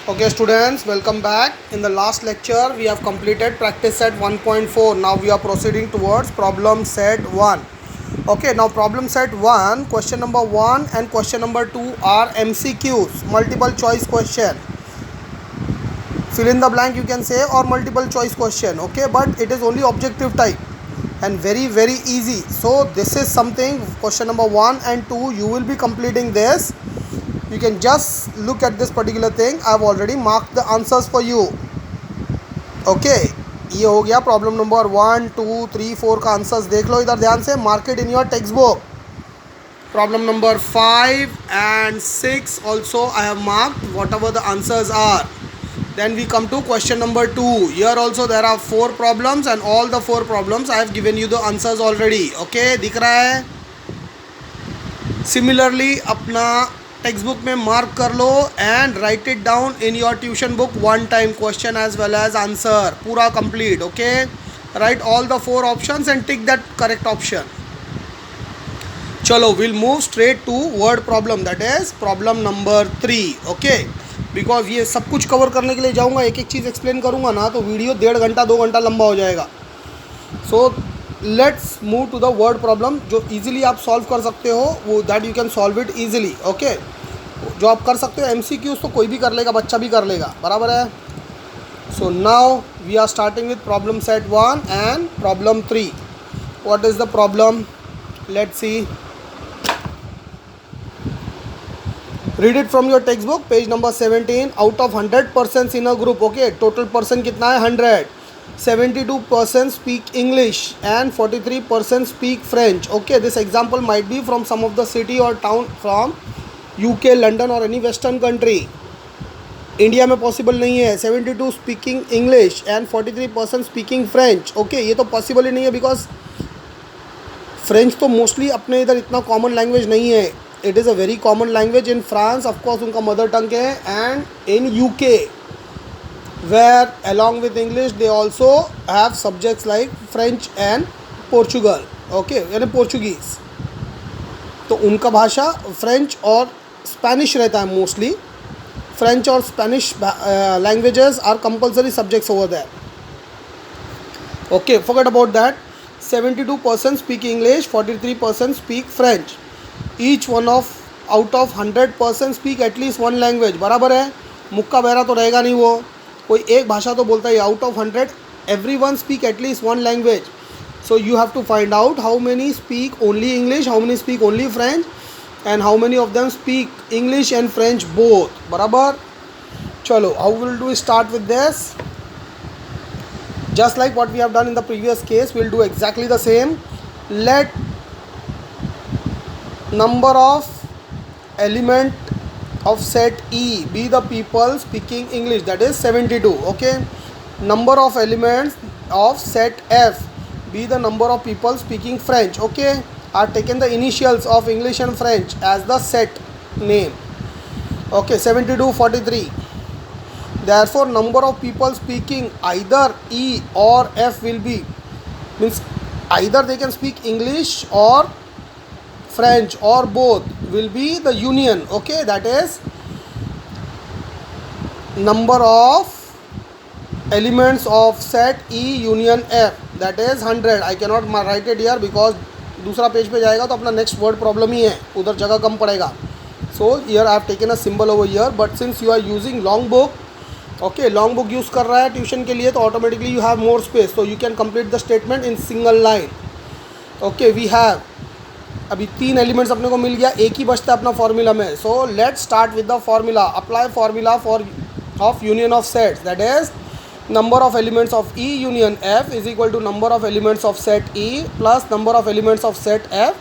Okay students, welcome back. In the last lecture we have completed practice set 1.4. Now we are proceeding towards problem set 1. Okay, now problem set 1, question number 1 and question number 2 are MCQs, multiple choice question. Fill in the blank you can say, or multiple choice question. Okay, but it is only objective type and very easy. So this is something, question number 1 and 2 you will be completing this. You can just look at this particular thing. I have already marked the answers for you. Okay, ये हो गया problem number 1, 2, 3, 4 का answers देख लो इधर ध्यान से. Mark it in your text book. Problem number 5 and 6 also I have marked whatever the answers are. Then we come to question number 2. Here also there are 4 problems and all the 4 problems I have given you the answers already. Okay, दिख रहा है. Similarly अपना text book में mark कर लो and write it down in your tuition book one time, question as well as answer पूरा complete. Okay, write all the 4 options and tick that correct option. चलो will move straight to word problem, that is problem number 3. Okay, because ये सब कुछ cover करने के लिए जाऊँगा, एक एक चीज़ एक्सप्लेन करूँगा ना तो वीडियो 1.5 घंटा 2 घंटा लंबा हो जाएगा. So let's move to the word problem. जो इजीली आप सॉल्व कर सकते हो वो that you can solve it easily. Okay, जो आप कर सकते हो MCQs तो कोई भी कर लेगा, बच्चा भी कर लेगा, बराबर है. So now we are starting with problem set 1 and problem 3. What is the problem? Let's see. Read it from your textbook, page number 17. Out of 100% in a group, okay, total person कितना है? 100. 72% speak English and 43% speak French. Okay, this example might be from some of the city or town from UK, London और any western country. India में possible नहीं है. 72 speaking English and 43% speaking French. Okay, ये तो possible ही नहीं है because French तो mostly अपने इधर इतना कॉमन लैंग्वेज नहीं है. It is a very common language in France, of course उनका मदर टंग है, and in UK where along with English they also have subjects like French and Portugal. Okay, यानी Portuguese. तो उनका भाषा फ्रेंच और Spanish रहता है मोस्टली. फ्रेंच और Spanish languages are compulsory subjects over that. Okay, forget about that. 72% speak English, 43% speak French. Each one of out of 100% speak at least one language. बराबर है, मुक्का बहरा तो रहेगा नहीं वो, कोई एक भाषा तो बोलता है. Out of 100 everyone speak at least one language. So you have to find out how many speak only English, how many speak only French, and how many of them speak English and French both. बराबर. चलो, how will do start with this? Just like what we have done in the previous case, we'll do exactly the same. Let number of element of set E be the people speaking English, that is 72. Okay, number of elements of set F be the number of people speaking French. Okay, are taken the initials of English and French as the set name. Okay, 72, 43. Therefore number of people speaking either E or F will be, means either they can speak English or French or both, will be the union. Okay, that is number of elements of set E union F, that is 100. I cannot write it here because दूसरा page पे जाएगा तो अपना next word problem ही है, उधर जगह कम पड़ेगा. So here I have taken a symbol over here, but since you are using long book, okay, long book use कर रहा है ट्यूशन के लिए तो automatically you have more space, so you can complete the statement in single line. Okay, we have अभी 3 elements अपने को मिल गया, एक ही बचता है अपना फॉर्मूला में. So let's start with the formula. Apply formula for of union of sets, that is number of elements of E union F is equal to number of elements of set E plus number of elements of set F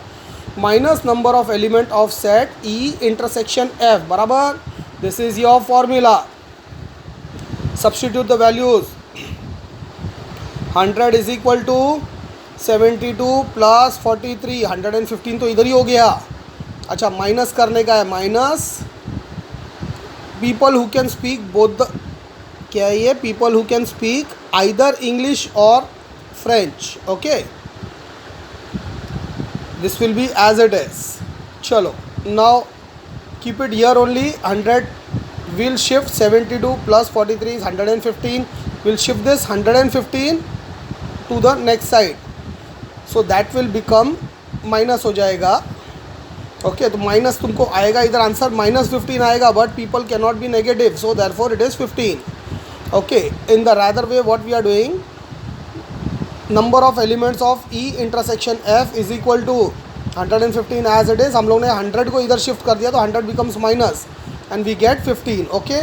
minus number of element of set E intersection F. बराबर, this is your formula. Substitute the values. 100 is equal to 72 plus 43. 115 तो इधर ही हो गया. अच्छा, minus करने का है, minus people who can speak both the, क्या है ये? People who can speak either English और French. Okay, this will be as it is. चलो, now keep it here only. 100 we'll shift 72 plus 43 is 115. We'll shift this 115 to the next side, so that will become minus हो जाएगा. Okay तो minus तुमको आएगा इधर, answer -15 आएगा, but people can not be negative, so therefore it is 15. Okay, in the rather way what we are doing, number of elements of E intersection F is equal to 115 as it is. हम लोग ने 100 को इधर shift कर दिया तो 100 becomes minus and we get 15. Okay,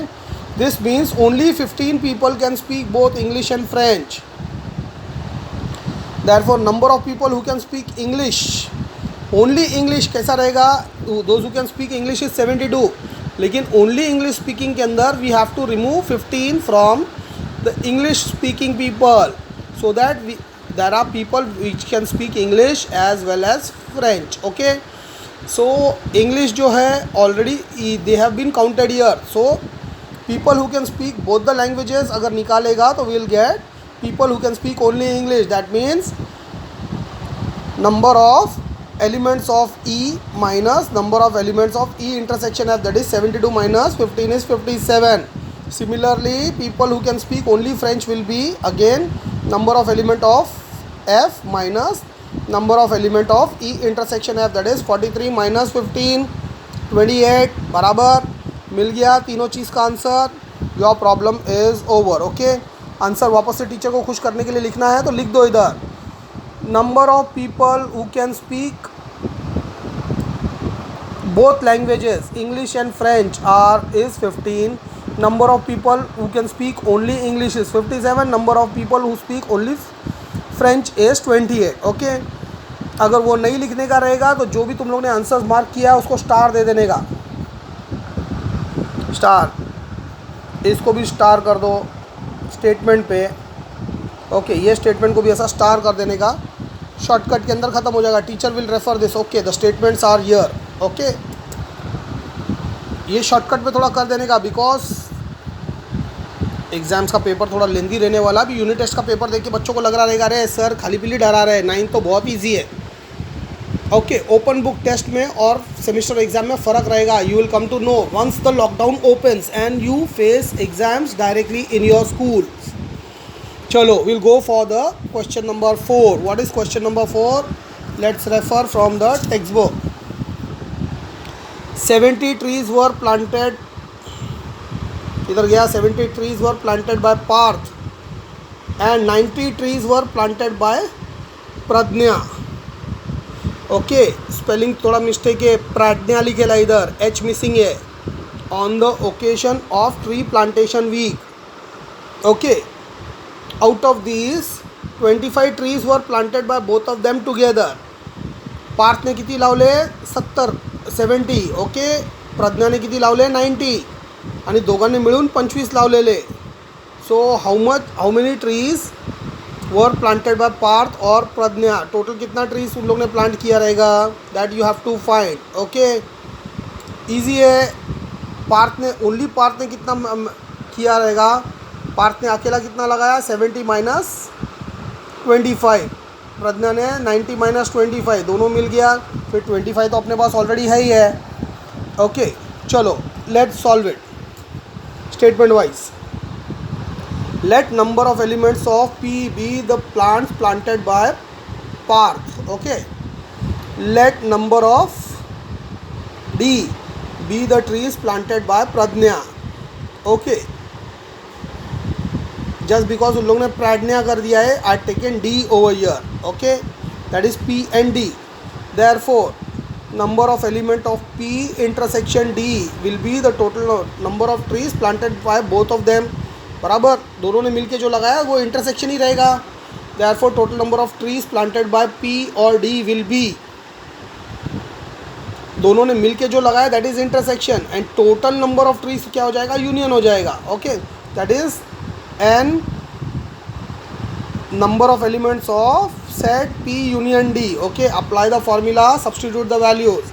this means only 15 people can speak both English and French. Therefore number of people who can speak English, only English कैसा रहेगा, those who can speak English is 72, लेकिन only English speaking के अंदर we have to remove 15 from the English speaking people, so that there are people which can speak English as well as French. Okay, so English जो है already they have been counted here, so people who can speak both the languages अगर निकालेगा तो we will get people who can speak only English. That means number of elements of E minus number of elements of E intersection F, that is 72 minus 15 is 57. Similarly people who can speak only French will be again number of element of F minus number of element of E intersection F, that is 43 minus 15 28. बराबर मिल गया तीनों चीज़ का answer. Your problem is over. Okay, answer वापस से teacher को खुश करने के लिए लिखना है तो लिख दो इधर, number of people who can speak both languages English and French is 15. Number of people who can speak only English is 57. Number of people who speak only French is 28. Okay, अगर वो नहीं लिखने का रहेगा तो जो भी तुम लोग ने आंसर्स मार्क किया उसको स्टार दे देने का, स्टार, इसको भी स्टार कर दो स्टेटमेंट पे. ओके, ये स्टेटमेंट को भी ऐसा स्टार कर देने का, शॉर्टकट के अंदर ख़त्म हो जाएगा. Teacher will refer this. Okay, the statements are here. Okay, ये शॉर्टकट पे थोड़ा कर देने का, बिकॉज एग्ज़ाम्स का पेपर थोड़ा लेंदी रहने वाला. अभी यूनिट टेस्ट का पेपर देख के बच्चों को लग रहा रहेगा अरे सर खाली पीली डरा रहे, 9 तो बहुत ईजी है. ओके, ओपन बुक टेस्ट में और सेमिस्टर एग्जाम में फ़र्क रहेगा. You will come to know once the lockdown opens and you face exams directly in your school. चलो, will go for the question number 4. What is question number 4? Let's refer from the text book. 70 trees were planted, इधर गया, 70 trees were planted by Parth and 90 trees were planted by Pradnya. Okay, spelling थोड़ा mistake है, प्राज्ञा लिखेला इधर, H missing है. On the occasion of tree plantation week. Okay, out of this 25 trees were planted by both of them together. Parth ने किती लावले 70. Okay, प्रज्ञाने किती लावले 90 आणि दोघांनी मिळून 25 लावलेले. So how many trees were planted by Parth और प्रज्ञा? टोटल कितना ट्रीज उन लोग ने प्लांट किया रहेगा, that you have to find. Okay, easy है. पार्थ ने कितना किया रहेगा? पार्थ ने अकेला कितना लगाया? 70 माइनस 25. प्रज्ञा ने 90 माइनस 25, दोनों मिल गया. फिर 25 तो अपने पास ऑलरेडी है ही है. ओके, चलो let's solve it statement wise. Let number of elements of P be the plants planted by Parth. Okay, let number of D be the trees planted by Pradnya. Okay, just because उन लोगों ने प्राज्ञा कर दिया है, I taken D over here. Okay, that is P and D. Therefore, number of element of P intersection D will be the total number of trees planted by both of them. बराबर, दोनों ने मिलके जो लगाया वो intersection ही रहेगा. Therefore, total number of trees planted by P और D will be, दोनों ने मिलके जो लगाया that is intersection, and total number of trees क्या हो जाएगा? यूनियन हो जाएगा. Okay, that is n number of elements of set P union D. Okay, apply the formula, substitute the values.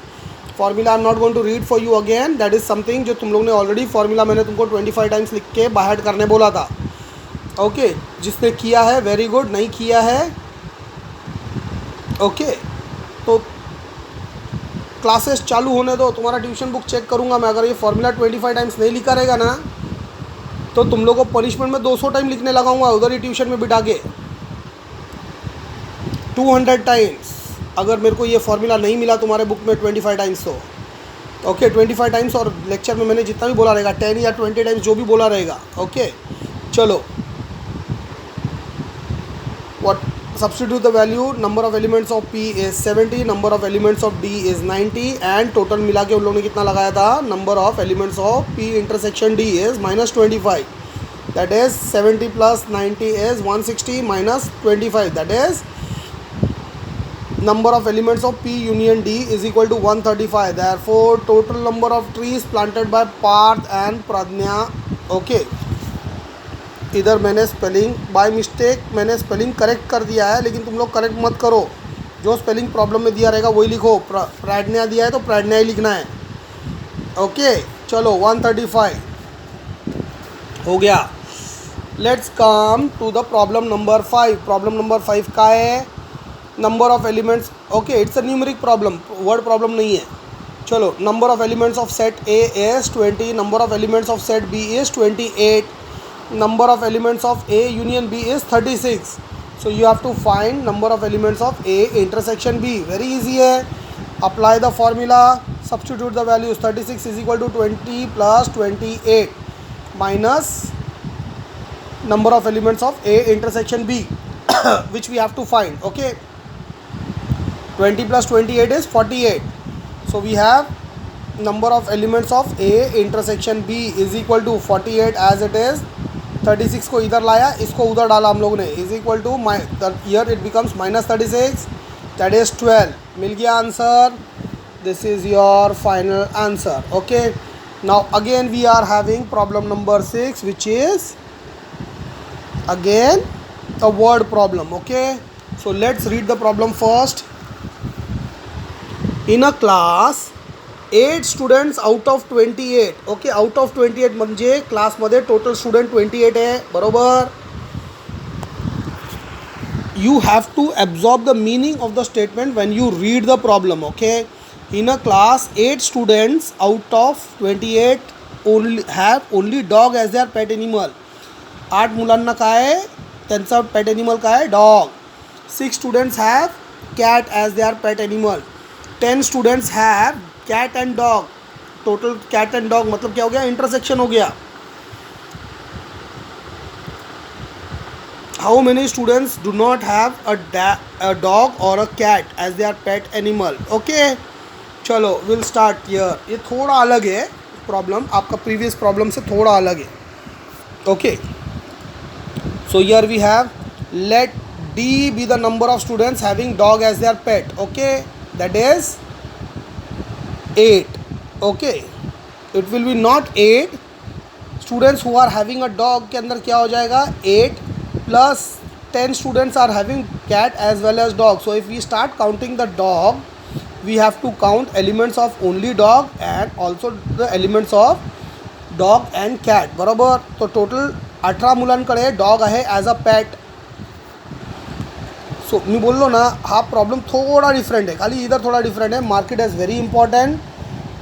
Formula I'm not going to read for you again. That is something जो तुम लोग ने already formula मैंने तुमको 25 times लिख के बाहर करने बोला था. ओके, जिसने किया है वेरी गुड, नहीं किया है ओके, तो क्लासेस चालू होने दो, तुम्हारा ट्यूशन बुक चेक करूँगा मैं। अगर ये फॉर्मूला 25 टाइम्स नहीं लिखा रहेगा ना तो तुम लोग को पनिशमेंट में 200 टाइम लिखने लगाऊंगा उधर ही ट्यूशन में बिठा के, 200 टाइम्स। अगर मेरे को ये फॉर्मूला नहीं मिला तुम्हारे बुक में 25 टाइम्स तो ओके 25 टाइम्स, और लेक्चर में मैंने जितना भी बोला रहेगा 10 या 20 टाइम्स जो भी बोला रहेगा। ओके चलो, what substitute the value, number of elements of P is 70, number of elements of D is 90 and total मिला के उन लोगों ने कितना लगाया था, number of elements of P intersection D is -25, that is 70 plus 90 is 160 minus 25, that is number of elements of P union D is equal to 135. Therefore total number of trees planted by Parth and Pradnya, okay, इधर मैंने spelling by mistake मैंने spelling correct कर दिया है, लेकिन तुम लोग correct मत करो, जो स्पेलिंग प्रॉब्लम में दिया रहेगा वही लिखो। प्राज्ञा दिया है तो प्राज्ञा ही लिखना है। ओके चलो 135 हो गया। Let's come to the problem number 5। Problem number 5 का है number of elements, okay it's a numeric problem, word problem नहीं है। चलो, number of elements of set A is 20, number of elements of set B is 28, number of elements of A union B is 36. So you have to find number of elements of A intersection B. Very easy है, apply the formula, substitute the values. 36 is equal to 20 plus 28 minus number of elements of A intersection B which we have to find. Okay, 20 plus 28 is 48. So we have number of elements of A intersection B is equal to 48 as it is। 36 को इधर लाया, इसको उधर डाला हम लोगों ने, is equal to here it becomes -36, that is 12। मिल गया answer. This is your final answer. Okay now again we are having problem number 6 which is again a word problem. Okay so let's read the problem first. In a class 8 students out of 28, okay out of 28 म्हणजे क्लासमध्ये total student 28 आहे, बरोबर। You have to absorb the meaning of the statement when you read the problem. Okay in a class 8 students out of 28 only dog as their pet animal. 8 मुलांना काय त्यांचा pet animal काय, dog. 6 students have cat as their pet animal. 10 students have cat and dog. Total cat and dog मतलब क्या हो गया, intersection हो गया। How many students do not have a dog और a cat as their pet animal. Okay चलो will start here. ये थोड़ा अलग है प्रॉब्लम, आपका प्रीवियस प्रॉब्लम से थोड़ा अलग है। Okay so here we have let D be the number of students having dog as their pet. Okay that is 8. okay it will be not 8 students who are having a dog के अंदर क्या हो जाएगा, 8 plus 10 students are having cat as well as dog. So if we start counting the dog we have to count elements of only dog and also the elements of dog and cat, बरोबर। तो total 18 मुलांकडे dog आहे as a Pat. सो मी बोललो ना हा problem थोड़ा different है, खाली इधर थोड़ा डिफरेंट है। Market is very important,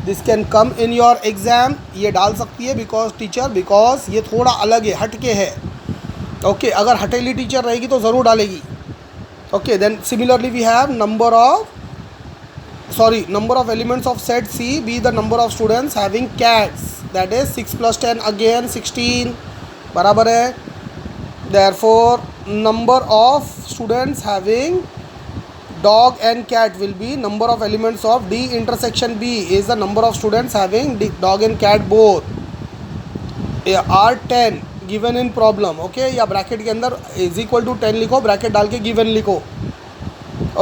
this can come in your exam, ये डाल सकती है बिकॉज ये थोड़ा अलग है, हटके है। ओके अगर हटेली टीचर रहेगी तो ज़रूर डालेगी। Okay then similarly we have number of elements of set C be the number of students having cats, that is 6 plus 10 again 16, बराबर है। Therefore number of students having dog and cat will be number of elements of D intersection B is the number of students having dog and cat both are 10 given in problem। okay या bracket के अंदर is equal to 10 लिखो, bracket डाल के given लिखो।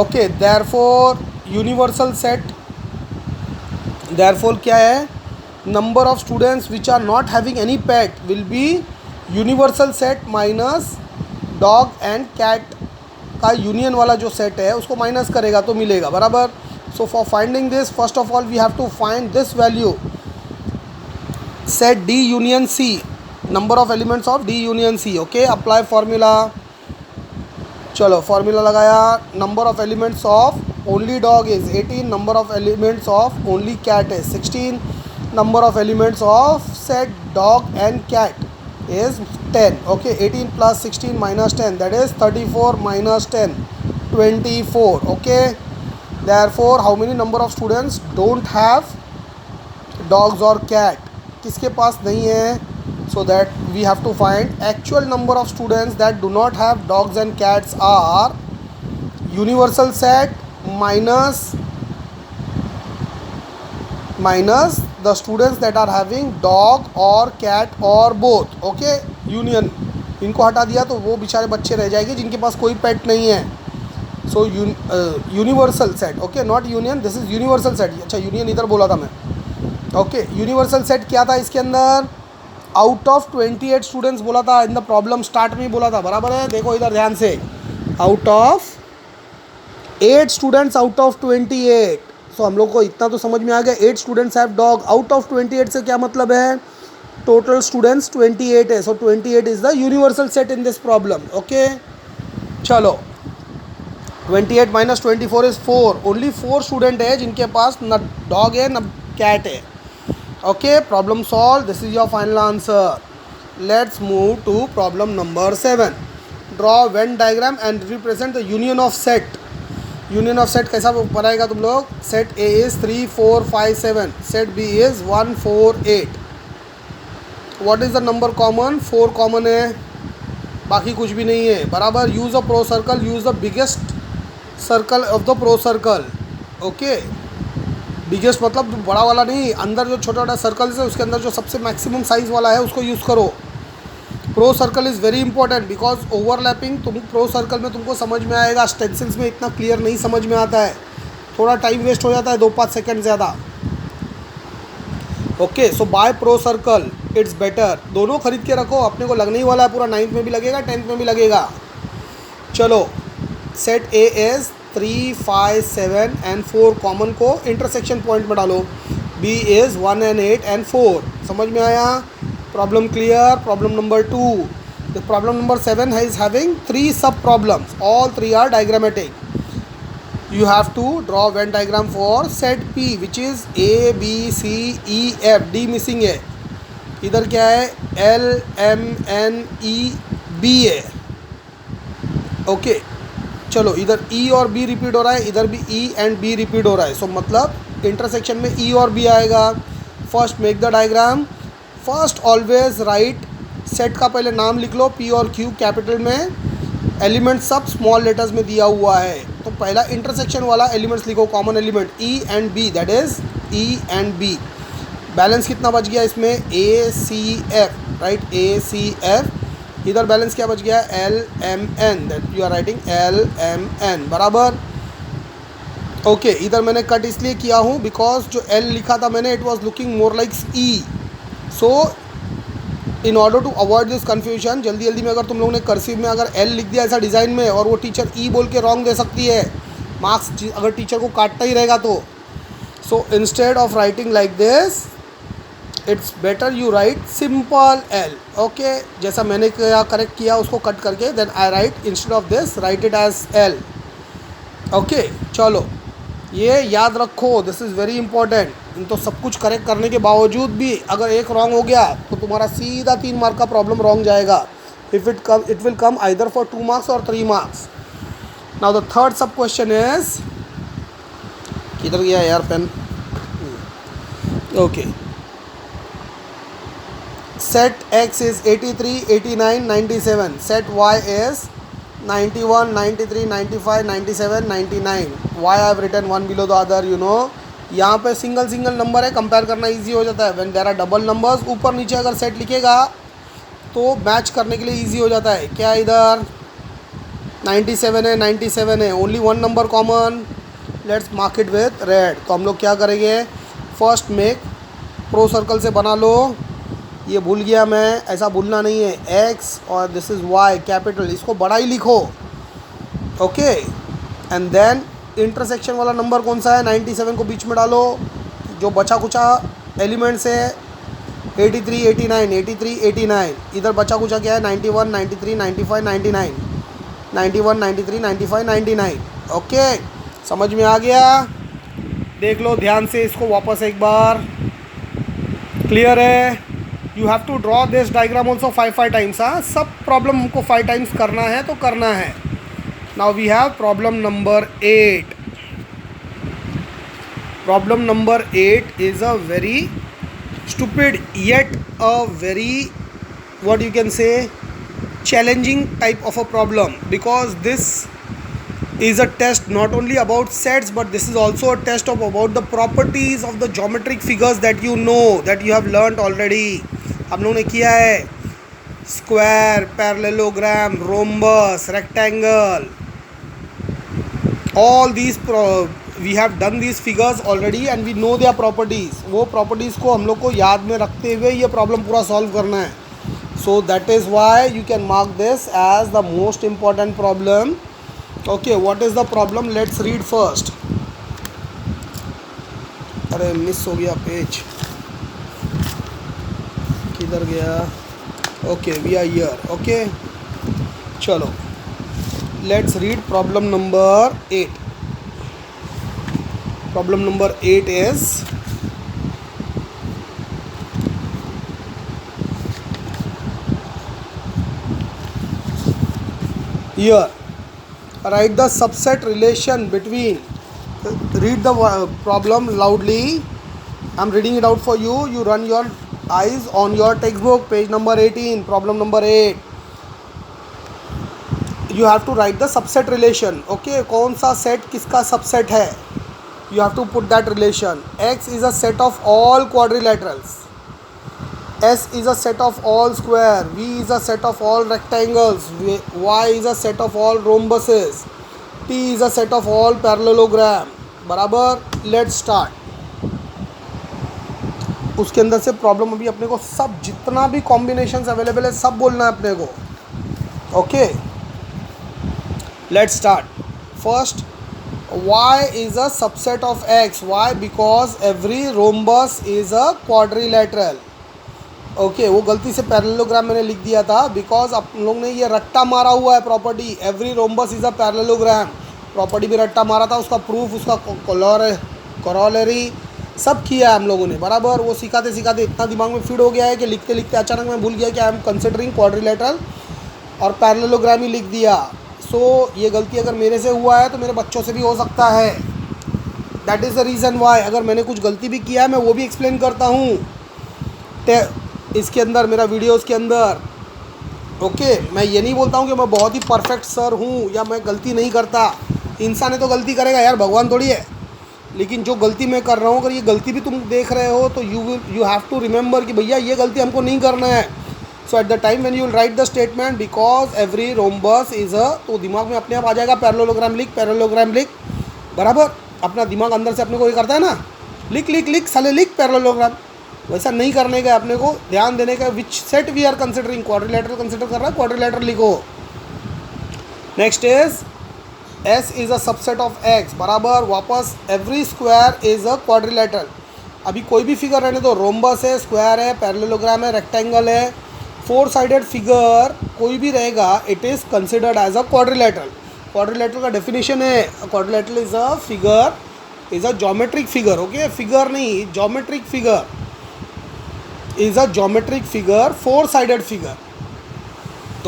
okay therefore universal set, therefore क्या है, number of students which are not having any pet will be universal set minus dog and cat का यूनियन वाला जो सेट है उसको माइनस करेगा तो मिलेगा, बराबर। So for finding this first of all we have to find this value, set D union C, number of elements of D union C. Okay apply formula, चलो फॉर्मूला लगाया, number of elements of only dog is 18, number of elements of only cat is 16, number of elements of said dog and cat is 10. Okay, 18 plus 16 minus 10, that is 34 minus 10, 24. Okay, therefore how many number of students don't have dogs or cat? किसके पास नहीं है? So that we have to find actual number of students that do not have dogs and cats are universal set minus the students that are having dog or cat or both. Okay, union इनको हटा दिया तो वो बेचारे बच्चे रह जाएंगे जिनके पास कोई पेट नहीं है. So universal set. Okay, not union, this is universal set. अच्छा, यूनियन इधर बोला था मैं. ओके, यूनिवर्सल सेट क्या था इसके अंदर? आउट ऑफ 28 स्टूडेंट्स बोला था इन द प्रॉब्लम स्टार्ट में ही बोला था. बराबर है, देखो इधर ध्यान से. Out of 8 students out of 28. सो हम लोग को इतना तो समझ में आ गया, 8 students have dog. Out of 28 से क्या मतलब है? टोटल स्टूडेंट्स 28 है. सो 28 is the universal set in this problem. Okay, चलो 28 माइनस 24 इज 4. ओनली 4 स्टूडेंट है जिनके पास न डॉग है न कैट है. Okay, problem solve. This is your final answer. Let's move to problem number 7. Draw Venn diagram and represent the union of set. Union of set कैसा बनाएगा तुम लोग? Set A is 3 4 5 7, set B is 1 4 8. What is the number common? 4 common है, बाकी कुछ भी नहीं है. बराबर. Use a pro circle, use the biggest circle of the pro circle. Okay, biggest मतलब बड़ा वाला नहीं, अंदर जो छोटा छोटा सर्कल्स है उसके अंदर जो सबसे मैक्सिमम साइज़ वाला है उसको यूज़ करो. Pro circle is very important because overlapping तुम प्रो सर्कल में तुमको समझ में आएगा. स्टेंसिल्स में इतना क्लियर नहीं समझ में आता है, थोड़ा टाइम वेस्ट हो जाता है, 2-5 सेकेंड ज़्यादा. Okay, so by pro circle it's better. दोनों खरीद के रखो, अपने को लगने ही वाला है पूरा. 9th में भी लगेगा, 10th में भी लगेगा. चलो, set A is 3 5 7 and 4 common को इंटरसेक्शन पॉइंट में डालो. B is 1 and 8 and 4. समझ में आया? Problem clear. Problem number 2. The problem number 7 is having 3 sub problems. All 3 are diagrammatic. You have to draw Venn diagram for set P which is A B C E F. D missing है. इधर क्या है? L M N E B है. Okay, चलो इधर E और B repeat हो रहा है, इधर भी E एंड B रिपीट हो रहा है. सो मतलब इंटरसेक्शन में E और B आएगा. First make the diagram. First always right. Set का पहले नाम लिख लो, P और Q कैपिटल में, एलिमेंट सब स्मॉल लेटर्स में दिया हुआ है. तो पहला इंटरसेक्शन वाला एलिमेंट्स लिखो, common element E and B, that is E and B. Balance कितना बच गया इसमें? A C F, right? A C F. इधर बैलेंस क्या बच गया? L M N, that you are writing L M N. बराबर. ओके, इधर मैंने कट इसलिए किया हूँ बिकॉज जो L लिखा था मैंने, it was looking more like E. So in order to avoid this confusion, जल्दी जल्दी में अगर तुम लोगों ने कर्सिव में अगर L लिख दिया ऐसा डिज़ाइन में और वो टीचर E बोल के रॉन्ग दे सकती है मार्क्स, अगर टीचर को काटता ही रहेगा तो. So instead of writing like this, it's better you write simple L. Okay, जैसा मैंने करेक्ट किया उसको कट करके, then I write instead of this write it as L. Okay, चलो ये याद रखो, दिस इज़ वेरी इंपॉर्टेंट. इन तो सब कुछ करेक्ट करने के बावजूद भी अगर एक रॉन्ग हो गया तो तुम्हारा सीधा 3 मार्क का प्रॉब्लम रॉन्ग जाएगा. If it will come either for 2 marks और 3 marks. Now the third sub question is, किधर गया यार पेन? Okay, set X is 83 89 97, set Y is 91 93 95 97 99. Why I have written one below the other? You know, यहाँ पे single single number है, compare करना easy हो जाता है. When there are double numbers, ऊपर नीचे अगर सेट लिखेगा तो मैच करने के लिए इजी हो जाता है. क्या इधर 97 है, 97 है, only one number common. Let's mark it with red. तो हम लोग क्या करेंगे? फर्स्ट मेक प्रो सर्कल से बना लो. ये भूल गया मैं, ऐसा भूलना नहीं है. X और दिस इज़ Y कैपिटल, इसको बड़ा ही लिखो. ओके, एंड देन इंटरसेक्शन वाला नंबर कौन सा है? 97 को बीच में डालो. जो बचा कुचा एलिमेंट्स है 83 89 83 89. इधर बचा कुचा क्या है? 91 93 95 99 91 93 95 99. ओके, समझ में आ गया? देख लो ध्यान से इसको वापस एक बार। क्लियर है? You have to draw this diagram also 5 times. हाँ, सब प्रॉब्लम हमको 5 टाइम्स करना है तो करना है। Now we have problem number 8। Problem number 8 is a very stupid yet a very, what you can say, challenging type of a problem, because this is a test not only about sets but this is also a test of about the properties of the geometric figures that you know, that you have learnt already. हम लोगों ने किया है square, parallelogram, rhombus, rectangle, all these we have done these figures already and we know their properties. वो properties को हम लोग को याद में रखते हुए ये problem पूरा solve करना है. So that is why you can mark this as the most important problem. Okay, what is the problem? Let's read first. अरे मिस हो गया पेज, किधर गया? Okay, we are here. Okay, चलो let's read problem number 8. Problem number 8 is, here write the subset relation between, read the problem loudly. I'm reading it out for you. You run your eyes on your textbook, page number 18, problem number 8. You have to write the subset relation. Okay, कौन सा set किसका subset है? You have to put that relation. X is a set of all quadrilaterals, S is a set of all square, V is a set of all rectangles, Y is a set of all rhombuses, T is a set of all parallelogram. बराबर? Let's start. उसके अंदर से problem अभी अपने को सब जितना भी कॉम्बिनेशंस अवेलेबल है सब बोलना है अपने को. Okay, let's start. First, y is a subset of x. Why? Because every rhombus is a quadrilateral. Okay, वो गलती से पैरेललोग्राम मैंने लिख दिया था बिकॉज आप लोग ने ये रट्टा मारा हुआ है property. Every rhombus is a parallelogram. Property भी रट्टा मारा था, उसका प्रूफ, उसका कॉरोलरी सब किया है हम लोगों ने. बराबर? वो सिखाते सिखाते इतना दिमाग में फीड हो गया है कि लिखते लिखते अचानक मैं भूल गया कि आई एम कंसिडरिंग क्वाड्रिलेटरल और पैरेललोग्राम ही लिख दिया. ये गलती अगर मेरे से हुआ है तो मेरे बच्चों से भी हो सकता है. That is the reason why. अगर मैंने कुछ गलती भी किया है मैं वो भी एक्सप्लेन करता हूँ इसके अंदर, मेरा वीडियोस के अंदर. ओके, मैं ये नहीं बोलता हूँ कि मैं बहुत ही परफेक्ट सर हूँ या मैं गलती नहीं करता. इंसान है तो गलती करेगा यार, भगवान थोड़ी है. लेकिन जो गलती मैं कर रहा हूँ, अगर ये गलती भी तुम देख रहे हो तो यू हैव टू रिमेंबर कि भैया ये गलती हमको नहीं करना है. So at the time when you will write the statement because every rhombus is a, तो दिमाग में अपने आप आ जाएगा पैरेललोग्राम लिख, पैरेललोग्राम लिख. बराबर? अपना दिमाग अंदर से अपने को ये करता है ना, लिख लिख लिख साले लिख पैरेललोग्राम. वैसा नहीं करने का, अपने को ध्यान देने का. Which set we are considering? Quadrilateral consider कर रहा है, क्वाड्रिलेटरल लिखो. Next is S is a subset of X. बराबर? वापस every square is a quadrilateral. अभी कोई भी फिगर रहने दो, रोम्बस है, स्क्वायर है, पैरेललोग्राम है, रेक्टेंगल है, 4 साइडेड फिगर कोई भी रहेगा, it is considered as a quadrilateral. Quadrilateral का डेफिनेशन है, quadrilateral is a figure, is a geometric figure. Okay, figure नहीं, geometric figure is a geometric figure, 4 sided figure.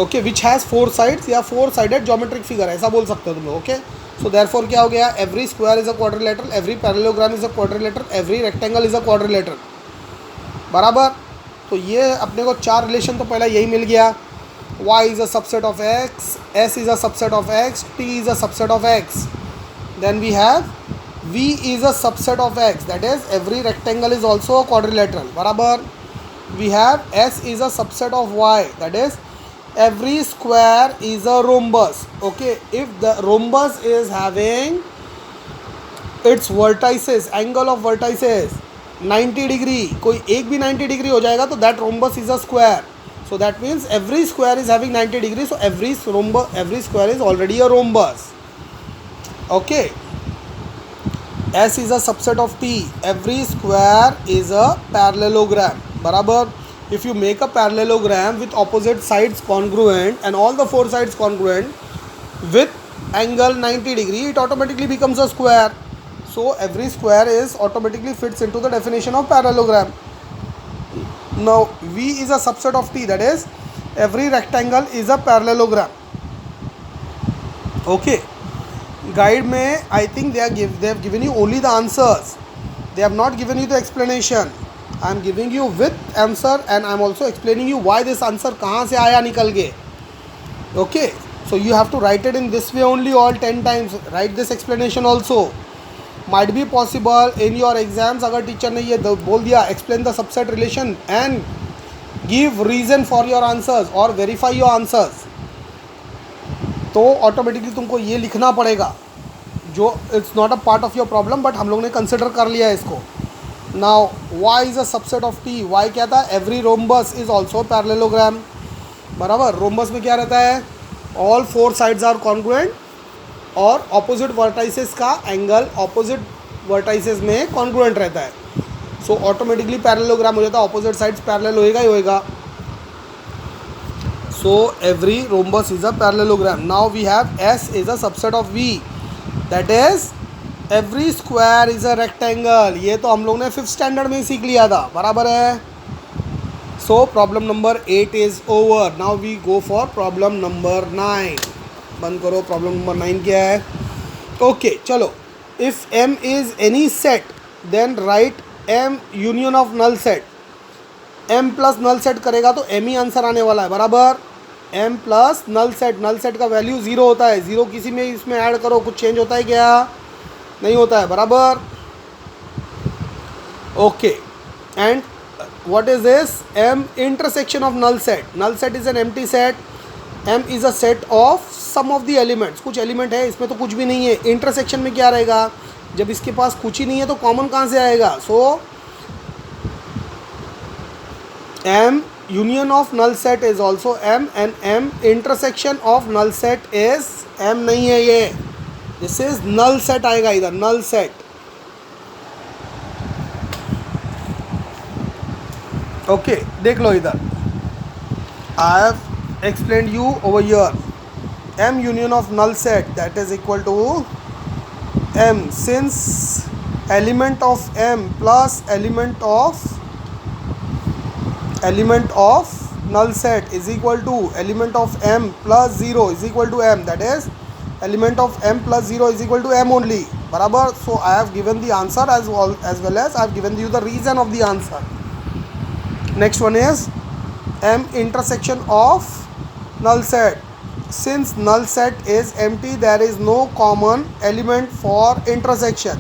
Okay, which has 4 sides या 4 sided geometric figure, ऐसा बोल सकते हो तुम लोग. ओके, सो देयरफॉर क्या हो गया? Every square is a quadrilateral, every parallelogram is a quadrilateral, every rectangle is a quadrilateral. बराबर? तो ये अपने को 4 रिलेशन तो पहला यही मिल गया. y is a subset of x, s is a subset of x, t is a subset of x. Then we have v is a subset of x, that is every rectangle is also a quadrilateral. बराबर? We have s is a subset of y, that is every square is a rhombus. Okay, if the rhombus is having its vertices, angle of vertices 90 degree, कोई एक भी 90 degree हो जाएगा तो that rhombus is a square. So that means every square is having 90 degree. So every square is already a rhombus. Okay, S is a subset of T. Every square is a parallelogram. बराबर? If you make a parallelogram with opposite sides congruent and all the 4 sides congruent with angle 90 degree, it automatically becomes a square. So every square is automatically fits into the definition of parallelogram. Now V is a subset of T, that is every rectangle is a parallelogram. Okay, guide में I think they have given you only the answers. They have not given you the explanation. I am giving you with answer and I am also explaining you why this answer कहाँ से आया निकल के. Okay, so you have to write it in this way only all 10 times. Write this explanation also. Might be possible in your exams अगर teacher ने ये बोल दिया explain the subset relation and give reason for your answers or verify your answers, तो automatically तुमको ये लिखना पड़ेगा जो it's not a part of your problem, but हम लोग ने कंसिडर कर लिया है इसको. Now Y is a subset of T. Y क्या था? Every rhombus is also parallelogram. बराबर. रोम्बस में क्या रहता है? All four sides are congruent और ऑपोजिट वर्टाइसेस का एंगल ऑपोजिट वर्टाइसेस में कॉन्ग्रुएंट रहता है. सो ऑटोमेटिकली पैरेललोग्राम हो जाता है. ऑपोजिट साइड्स पैरेलल होएगा ही होएगा. So every rhombus is a parallelogram. Now we have S is a subset of V, that is every square is a rectangle. ये तो हम लोग ने 5th स्टैंडर्ड में ही सीख लिया था. बराबर है. So problem number 8 is over. Now we go for problem number 9. बंद करो. problem number 9 क्या है? Okay, चलो. If M is any set, then write M union of null set. M plus null set करेगा तो M ही answer आने वाला है. बराबर. M प्लस नल सेट का वैल्यू 0 होता है. 0 किसी में इसमें ऐड करो कुछ चेंज होता है क्या? नहीं होता है. बराबर. Okay. And what is this? M intersection of null set. Null set is an empty set. M is a set of some of the elements. कुछ एलिमेंट है इसमें तो कुछ भी नहीं है. इंटरसेक्शन में क्या रहेगा? जब इसके पास कुछ ही नहीं है तो कॉमन कहाँ से आएगा? सो M union of null set is also M and M intersection of null set is M नहीं है ये. This is null set आएगा इधर. null set. Okay, देख लो इधर. I have explained you over here. M union of null set, that is equal to M, since element of M plus element of null set is equal to element of M plus 0 is equal to M, that is element of M plus 0 is equal to M only. बराबर. So I have given the answer as well as I have given you the reason of the answer. Next one is M intersection of null set. Since null set is empty, there is no common element for intersection.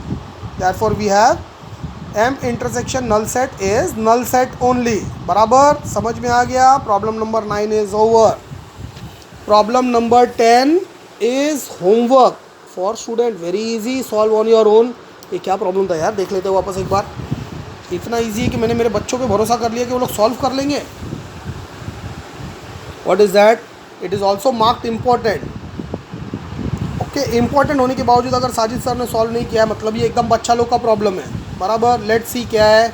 Therefore we have M intersection null set is null set only. बराबर. समझ में आ गया. Problem number 9 is over. Problem number 10 is homework for student. Very easy. Solve on your own. ये क्या problem था यार? देख लेते हो वापस एक बार. इतना ईजी है कि मैंने मेरे बच्चों पे भरोसा कर लिया कि वो लोग सॉल्व कर लेंगे. What is that? It is also marked important. Okay. Important होने के बावजूद अगर साजिद सर ने सॉल्व नहीं किया मतलब ये एकदम बच्चा लोग का प्रॉब्लम है. बराबर. लेट्स सी क्या है.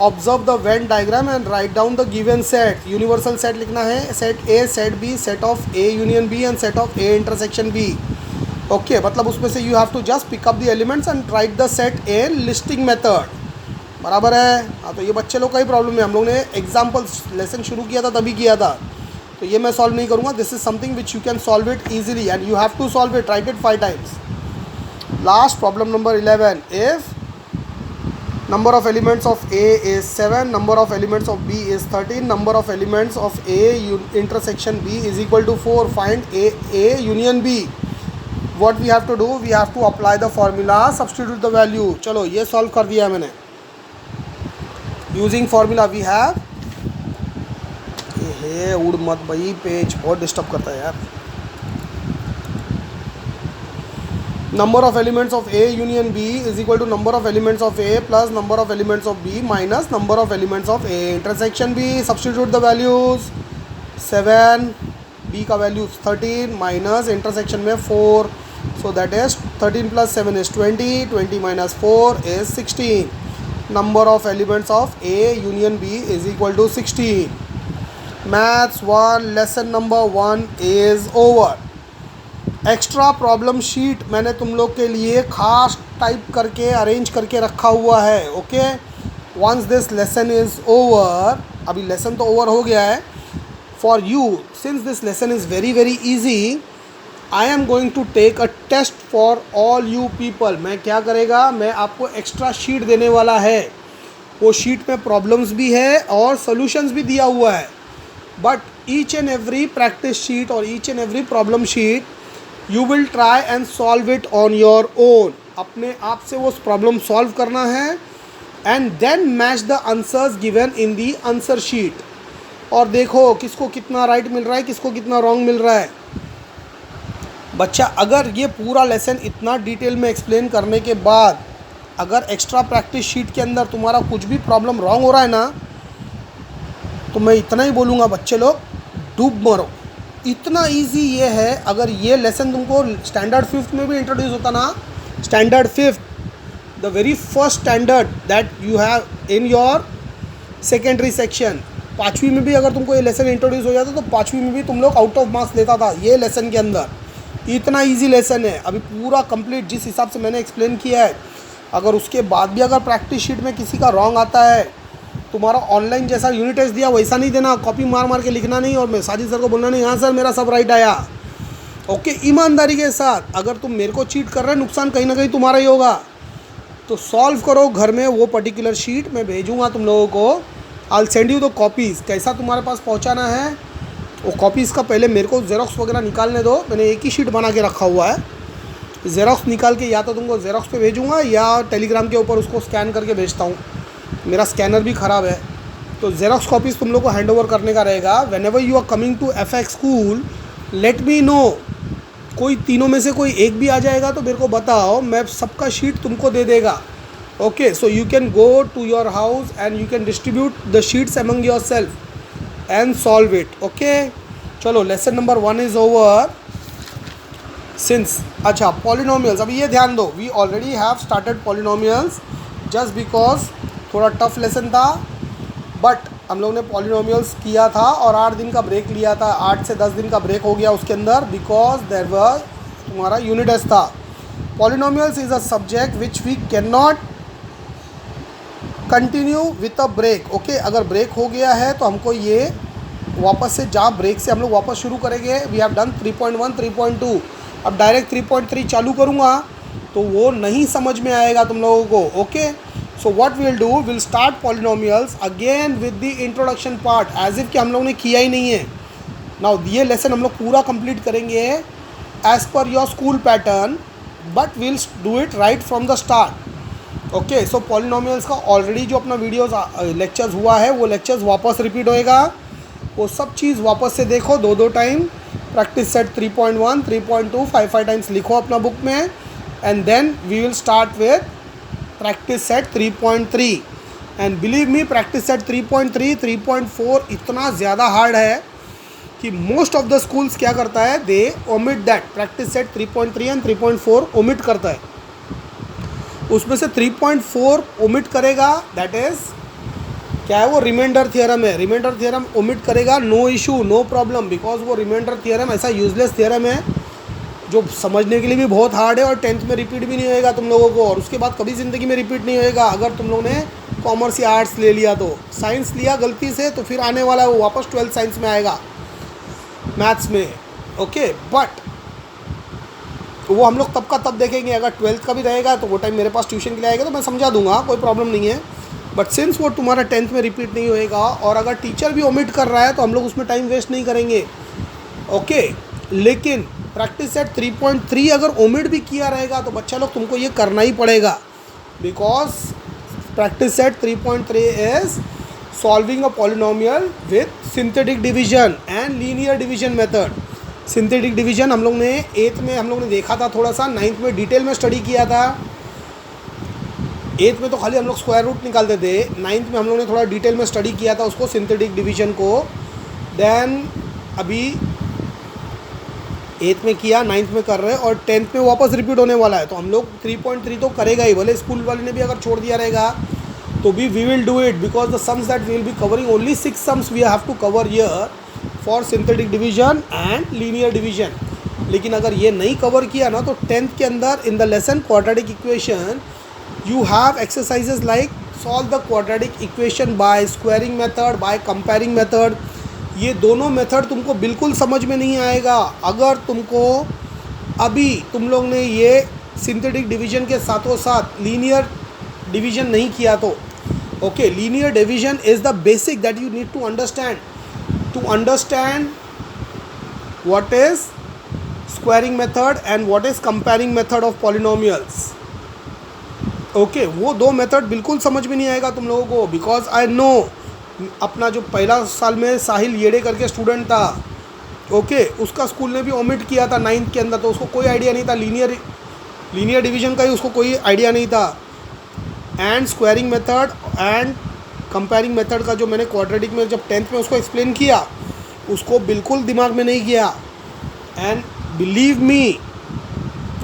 Observe the Venn diagram and write down the given set. Universal set लिखना है. Set A, set B, set of A union B and set of A intersection B. Okay. मतलब उसमें से you have to just pick up the elements and write the set in listing method. बराबर है. हाँ, तो ये बच्चे लोग का ही प्रॉब्लम है. हम लोग ने एग्जाम्पल लेसन शुरू किया था तभी किया था, तो ये मैं सॉल्व नहीं करूँगा. This is something which you can solve it easily and you have to solve it. Write it 5 times. Last problem number 11. If number of elements of A is 7, number of elements of B is 13, number of elements of A intersection B is equal to 4. Find A union B. What we have to do? We have to apply the formula, substitute the value. चलो ये solve कर दिया मैंने. Using formula we have. ये उड़ मत भाई, page बहुत डिस्टर्ब करता है यार. Number of elements of A union B is equal to number of elements of A plus number of elements of B minus number of elements of A intersection B. Substitute the values. 7, B का value 13 minus intersection में 4. So that is 13 plus 7 is 20. 20 minus 4 is 16. Number of elements of A union B is equal to 16. Maths 1 lesson number 1 is over. Extra problem sheet मैंने तुम लोग के लिए खास type करके arrange करके रखा हुआ है. Okay, once this lesson is over, अभी लेसन तो ओवर हो गया है. For you, since this lesson is very very easy, I am going to take a test for all you people. मैं क्या करेगा, मैं आपको एक्स्ट्रा शीट देने वाला है. वो शीट में प्रॉब्लम्स भी है और सॉल्यूशंस भी दिया हुआ है. But each and every practice sheet और each and every problem sheet you will try and solve it on your own. अपने आप से वो प्रॉब्लम सॉल्व करना है and then match the answers given in the answer sheet. और देखो किसको कितना राइट मिल रहा है, किसको कितना रॉन्ग मिल रहा है. बच्चा, अगर ये पूरा लेसन इतना डिटेल में एक्सप्लेन करने के बाद अगर एक्स्ट्रा प्रैक्टिस शीट के अंदर तुम्हारा कुछ भी प्रॉब्लम रॉन्ग हो रहा है ना, तो मैं इतना ही बोलूँगा, बच्चे लोग डूब मरो. इतना इजी ये है. अगर ये लेसन तुमको स्टैंडर्ड 5th में भी इंट्रोड्यूस होता ना, standard 5th, the very first standard that you have in your secondary section, 5वीं में भी अगर तुमको ये लेसन इंट्रोड्यूस हो जाता तो 5वीं में भी तुम लोग आउट ऑफ मार्क्स लेता था ये लेसन के अंदर. इतना इजी लेसन है. अभी पूरा कंप्लीट जिस हिसाब से मैंने एक्सप्लेन किया है, अगर उसके बाद भी अगर प्रैक्टिस शीट में किसी का रॉन्ग आता है, तुम्हारा ऑनलाइन जैसा यूनिट टेस्ट दिया वैसा नहीं देना, कॉपी मार मार के लिखना नहीं और मैं साजिद सर को बोलना नहीं हाँ सर मेरा सब राइट आया. ओके, ईमानदारी के साथ. अगर तुम मेरे को चीट कर रहे हो, नुकसान कहीं ना कहीं तुम्हारा ही होगा. तो सॉल्व करो घर में वो पर्टिकुलर शीट. मैं भेजूँगा तुम लोगों को. I send you the copies. कैसा तुम्हारे पास पहुँचाना है वो कॉपीज़ का पहले मेरे को जेरोक्स वगैरह निकालने दो. मैंने एक ही शीट बना के रखा हुआ है. जेरोक्स निकाल के या तो तुमको जेरोक्स पे भेजूँगा या टेलीग्राम के ऊपर उसको स्कैन करके भेजता हूँ. मेरा स्कैनर भी ख़राब है. तो जेरोक्स कॉपीज़ तुम लोग को हैंड ओवर करने का रहेगा. Whenever you are coming to FX school, let me know. कोई तीनों में से कोई एक भी आ जाएगा तो मेरे को बताओ, मैं सबका शीट तुमको दे देगा. Okay, so you can go to your house and you can distribute the sheets among yourself and solve it. Okay, चलो lesson number 1 is over. Since अच्छा पॉलिनोमियल्स, अभी ये ध्यान दो, we already have started polynomials just because थोड़ा tough lesson था. But हम लोग ने पॉलिनोमियल्स किया था और 8 दिन का ब्रेक लिया था. 8 से 10 दिन का ब्रेक हो गया उसके अंदर बिकॉज देयर वाज तुम्हारा यूनिट टेस्ट था. Polynomials is a subject which we can not continue with a break. Okay, अगर ब्रेक हो गया है तो हमको ये वापस से जहाँ ब्रेक से हम लोग वापस शुरू करेंगे. We have done 3.1 3.2. अब डायरेक्ट 3.3 चालू करूँगा तो वो नहीं समझ में आएगा तुम लोगों को. Okay, so what we will do, will start polynomials again with the introduction part as if कि हम लोगों ने किया ही नहीं है. नाउ ये लेसन हम लोग पूरा कंप्लीट करेंगे as per your school pattern, but will do it right from the start. Okay, so polynomials का ऑलरेडी जो अपना वीडियोस लेक्चर्स हुआ है वो लेक्चर्स वापस रिपीट होएगा. वो सब चीज़ वापस से देखो 2 टाइम. प्रैक्टिस सेट 3.1 3.2 5 टाइम्स लिखो अपना बुक में and then we will start with practice set 3.3. And believe me, practice set 3.3 3.4 इतना ज़्यादा हार्ड है कि मोस्ट ऑफ द स्कूल्स क्या करता है, they omit that. Practice set 3.3 and 3.4 omit करता है. उसमें से 3.4 ओमिट करेगा, दैट इज़ क्या है, वो रिमाइंडर थियरम है. रिमाइंडर थियरम ओमिट करेगा, no issue no problem, because वो रिमाइंडर थियरम ऐसा यूजलेस थियरम है जो समझने के लिए भी बहुत हार्ड है और 10th में रिपीट भी नहीं होएगा तुम लोगों को और उसके बाद कभी ज़िंदगी में रिपीट नहीं होएगा. अगर तुम लोगों ने कॉमर्स या आर्ट्स ले लिया तो, साइंस लिया गलती से तो फिर आने वाला है वो वापस 12th साइंस में आएगा मैथ्स में. ओके, बट वो हम लोग तब का तब देखेंगे. अगर 12th का भी रहेगा तो वो टाइम मेरे पास ट्यूशन के लिए आएगा तो मैं समझा दूंगा, कोई प्रॉब्लम नहीं है. बट सिंस वो तुम्हारा 10th में रिपीट नहीं होएगा और अगर टीचर भी ओमिट कर रहा है तो हम लोग उसमें टाइम वेस्ट नहीं करेंगे. ओके, लेकिन प्रैक्टिस सेट 3.3 अगर ओमिट भी किया रहेगा तो बच्चा लोग तुमको ये करना ही पड़ेगा because practice set 3.3 is solving a polynomial with synthetic division and linear division method. Synthetic division हम लोग ने 8th में हम लोग ने देखा था थोड़ा सा, 9th में डिटेल में स्टडी किया था. 8th में तो खाली हम लोग स्क्वायर रूट निकालते थे. 9th में हम लोग ने थोड़ा डिटेल में स्टडी किया था उसको, सिंथेटिक डिवीजन को. देन अभी 8th में किया, 9th में कर रहे हैं और 10th में वापस रिपीट होने वाला है. तो हम लोग 3.3 तो करेगा ही, भले स्कूल वाले ने भी अगर छोड़ दिया रहेगा तो भी we will do it because the sums that we will be covering only 6 sums we have to cover here for synthetic division and linear division. लेकिन अगर ये नहीं कवर किया ना तो 10th के अंदर in the lesson quadratic equation you have exercises like solve the quadratic equation by squaring method, by comparing method. ये दोनों मेथड तुमको बिल्कुल समझ में नहीं आएगा अगर तुमको अभी तुम लोग ने ये सिंथेटिक डिवीजन के साथों साथ लीनियर डिवीजन नहीं किया तो। Okay, linear division is the basic that you need to understand what is squaring method and what is comparing method of polynomials. Okay, वो दो मेथड बिल्कुल समझ में नहीं आएगा तुम लोगों को, बिकॉज आई नो अपना जो पहला साल में साहिल येड़े करके स्टूडेंट था, ओके, उसका स्कूल ने भी ओमिट किया था 9th के अंदर, तो उसको कोई आइडिया नहीं था लीनियर डिवीजन का ही उसको कोई आइडिया नहीं था। And squaring method and comparing method का जो मैंने क्वाड्रेटिक में जब 10th में उसको एक्सप्लेन किया, उसको बिल्कुल दिमाग में नहीं किया। एंड बिलीव मी,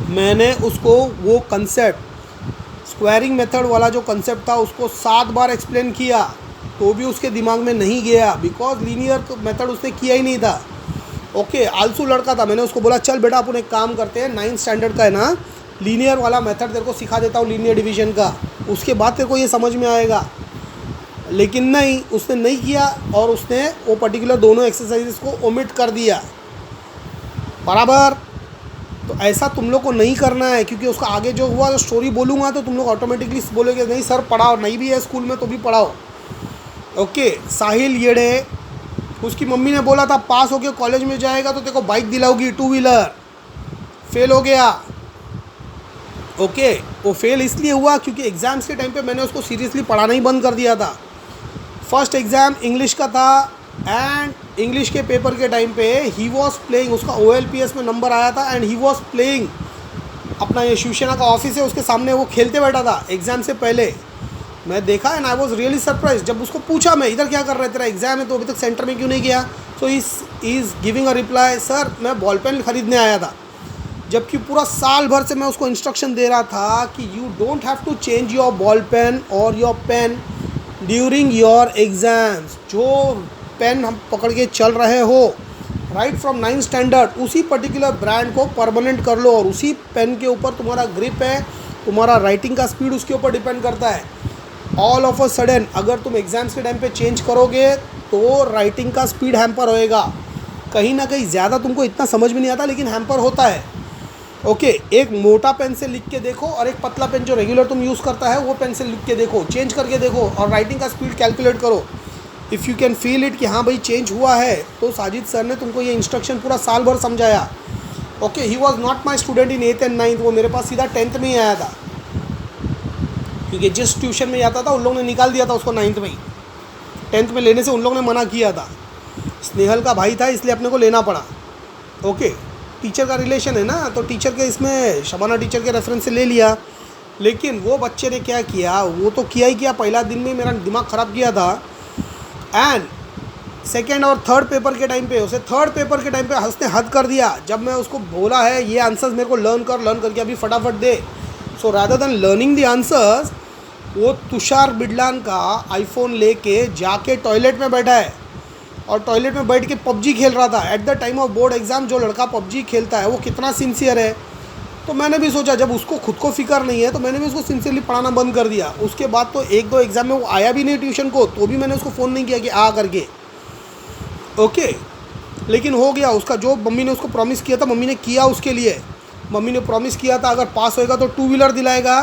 मैंने उसको वो कंसेप्ट स्क्वायरिंग मेथड वाला जो कंसेप्ट था उसको 7 बार एक्सप्लेन किया तो भी उसके दिमाग में नहीं गया, बिकॉज लीनियर मेथड उसने किया ही नहीं था। ओके, आलसू लड़का था, मैंने उसको बोला चल बेटा अपन एक काम करते हैं, 9th स्टैंडर्ड का है ना, लीनियर वाला मेथड तेरे को सिखा देता हूँ लीनियर डिवीजन का, उसके बाद तेरे को ये समझ में आएगा। लेकिन नहीं, उसने नहीं किया और उसने वो पर्टिकुलर दोनों एक्सरसाइजेस को ओमिट कर दिया। बराबर, तो ऐसा तुम लोग को नहीं करना है, क्योंकि उसका आगे जो हुआ स्टोरी बोलूँगा तो तुम लोग ऑटोमेटिकली बोलोगे नहीं सर पढ़ाओ, नहीं भी है स्कूल में तो भी पढ़ाओ। ओके, साहिल येड़े, उसकी मम्मी ने बोला था पास होके कॉलेज में जाएगा तो तेरे को बाइक दिलाऊगी 2 व्हीलर, फेल हो गया। ओके, वो फेल इसलिए हुआ क्योंकि एग्ज़ाम्स के टाइम पे मैंने उसको सीरियसली पढ़ाना ही बंद कर दिया था। फर्स्ट एग्ज़ाम इंग्लिश का था एंड इंग्लिश के पेपर के टाइम पे ही वॉज प्लेइंग, उसका OLPS में नंबर आया था एंड ही वॉज प्लेइंग, अपना ये शिवसेना का ऑफिस है उसके सामने वो खेलते बैठा था एग्ज़ाम से पहले। मैं देखा and I was really surprise. जब उसको पूछा मैं इधर क्या कर रहा है, तेरा एग्ज़ाम है तो अभी तक सेंटर में क्यों नहीं गया, so is giving a reply, sir मैं बॉल पेन खरीदने आया था। जबकि पूरा साल भर से मैं उसको इंस्ट्रक्शन दे रहा था कि you don't have to change your ball pen और your pen during your exams. जो पेन हम पकड़ के चल रहे हो राइट फ्रॉम 9th स्टैंडर्ड, उसी पर्टिकुलर ब्रांड को परमानेंट कर लो और उसी पेन के ऊपर तुम्हारा ग्रिप है, तुम्हारा राइटिंग का स्पीड उसके ऊपर डिपेंड करता है। ऑल ऑफ अ सडन अगर तुम एग्ज़ाम्स के टाइम पे चेंज करोगे तो राइटिंग का स्पीड हैम्पर होएगा। कहीं ना कहीं ज़्यादा तुमको इतना समझ में नहीं आता लेकिन हैम्पर होता है। ओके, एक मोटा पेन से लिख के देखो और एक पतला पेन जो रेगुलर तुम यूज़ करता है वो पेन से लिख के देखो, चेंज करके देखो और राइटिंग का स्पीड कैलकुलेट करो। If you can feel it कि हाँ भाई चेंज हुआ है, तो साजिद सर ने तुमको ये इंस्ट्रक्शन पूरा साल भर समझाया। Okay, he was not my student in 8th and 9th, वो मेरे पास सीधा 10th में ही आया था, क्योंकि जिस ट्यूशन में जाता था उन लोगों ने निकाल दिया था उसको 9th में ही। 10th में लेने से उन लोगों ने मना किया था, स्नेहल का भाई था इसलिए अपने को लेना पड़ा। ओके, टीचर का रिलेशन है ना, तो टीचर के इसमें शबाना टीचर के रेफरेंस से ले लिया। लेकिन वो बच्चे ने क्या किया, वो तो किया ही किया, पहला दिन में मेरा दिमाग ख़राब किया था। एंड सेकेंड और थर्ड पेपर के टाइम पे उसे उसने हद कर दिया। जब मैं उसको बोला है ये आंसर्स मेरे को लर्न करके अभी फटाफट दे, so rather than learning the answers, वो तुषार बिडलान का आईफोन लेके जाके टॉयलेट में बैठा है और टॉयलेट में बैठ के PUBG खेल रहा था eight the time of board exam. जो लड़का PUBG खेलता है वो कितना सिंसियर है। तो मैंने भी सोचा जब उसको खुद को फिक्र नहीं है तो मैंने भी उसको सिंसियरली पढ़ाना बंद कर दिया। उसके बाद तो 1-2 एग्ज़ाम में वो आया भी नहीं ट्यूशन को, तो भी मैंने उसको फ़ोन नहीं किया कि आ करके। ओके, लेकिन हो गया उसका जो मम्मी ने उसको प्रॉमिस किया था, मम्मी ने किया उसके लिए। मम्मी ने प्रॉमिस किया था अगर पास होएगा तो 2 व्हीलर दिलाएगा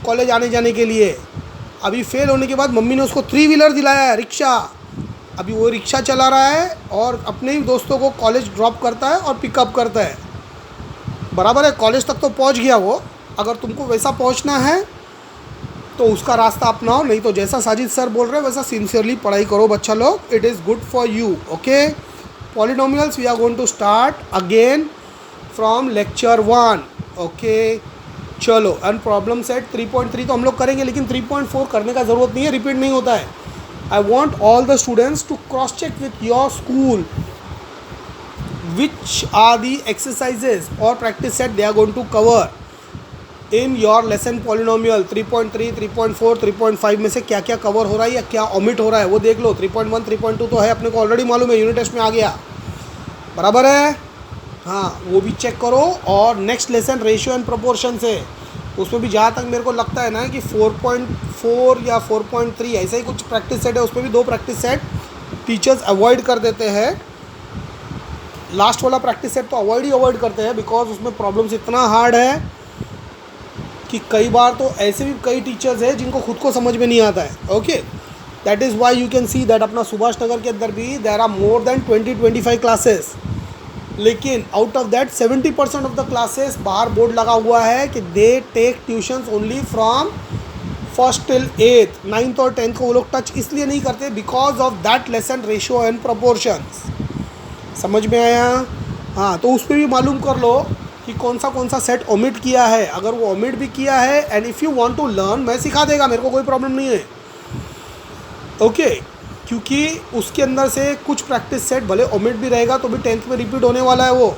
कॉलेज आने जाने के लिए। अभी फेल होने के बाद मम्मी ने उसको 3 व्हीलर दिलाया है, रिक्शा। अभी वो रिक्शा चला रहा है और अपने ही दोस्तों को कॉलेज ड्रॉप करता है और पिकअप करता है। बराबर है, कॉलेज तक तो पहुंच गया वो। अगर तुमको वैसा पहुंचना है तो उसका रास्ता अपनाओ, नहीं तो जैसा साजिद सर बोल रहे हैं वैसा सिंसियरली पढ़ाई करो बच्चा लोग, it is good for you. Okay, polynomials we are going to start again from lecture 1। Okay, चलो। एंड प्रॉब्लम सेट 3.3 तो हम लोग करेंगे, लेकिन 3.4 करने का ज़रूरत नहीं है, रिपीट नहीं होता है। I want all the students to cross check with your school which are the exercises or practice set they are going to cover in your lesson polynomial 3.3, 3.4, 3.5 में से क्या क्या कवर हो रहा है या क्या ओमिट हो रहा है वो देख लो। 3.1, 3.2 तो है अपने को ऑलरेडी मालूम है, यूनिट टेस्ट में आ गया। बराबर है, हाँ वो भी चेक करो। और next lesson ratio and proportion से, उसमें भी जहाँ तक मेरे को लगता है ना कि 4.4 या 4.3 ऐसा ही कुछ प्रैक्टिस सेट है, उसमें भी 2 प्रैक्टिस सेट टीचर्स अवॉइड कर देते हैं। लास्ट वाला प्रैक्टिस सेट तो अवॉइड करते हैं बिकॉज उसमें प्रॉब्लम्स इतना हार्ड है कि कई बार तो ऐसे भी कई टीचर्स हैं जिनको खुद को समझ में नहीं आता है। Okay, that is why you can see that अपना सुभाष नगर के अंदर भी there are more than 20-25 classes, लेकिन out of that 70% of the classes बाहर बोर्ड लगा हुआ है कि they take tuitions only from 1st till 8th, 9th और 10th को वो लोग टच इसलिए नहीं करते because of that lesson ratio and proportions. समझ में आया? हाँ, तो उस पर भी मालूम कर लो कि कौन सा सेट ओमिट किया है। अगर वो ओमिट भी किया है and if you want to learn, मैं सिखा देगा, मेरे को कोई प्रॉब्लम नहीं है। ओके, क्योंकि उसके अंदर से कुछ प्रैक्टिस सेट भले ओमिट भी रहेगा तो भी 10th में रिपीट होने वाला है। वो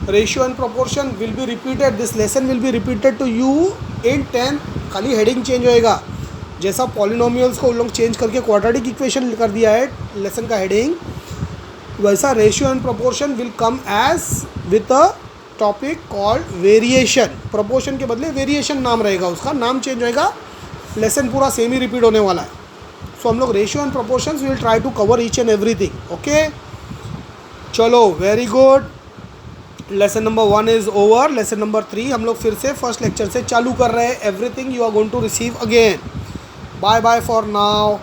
ratio and proportion will be repeated, this lesson will be repeated to you in 10th। खाली हेडिंग चेंज होएगा, जैसा पॉलिनोमियल्स को उन लोग चेंज करके क्वाड्रेटिक इक्वेशन कर दिया है लेसन का हेडिंग, वैसा ratio and proportion will come as with a topic called variation. Proportion के बदले वेरिएशन नाम रहेगा, उसका नाम चेंज होएगा, लेसन पूरा सेम ही रिपीट होने वाला है। सो हम लोग ratio and proportions will try to cover each and everything. Okay, चलो, very good. Lesson number 1 is over. Lesson number 3 हम लोग फिर से फर्स्ट लेक्चर से चालू कर रहे हैं। Everything you are going to receive again. Bye bye for now.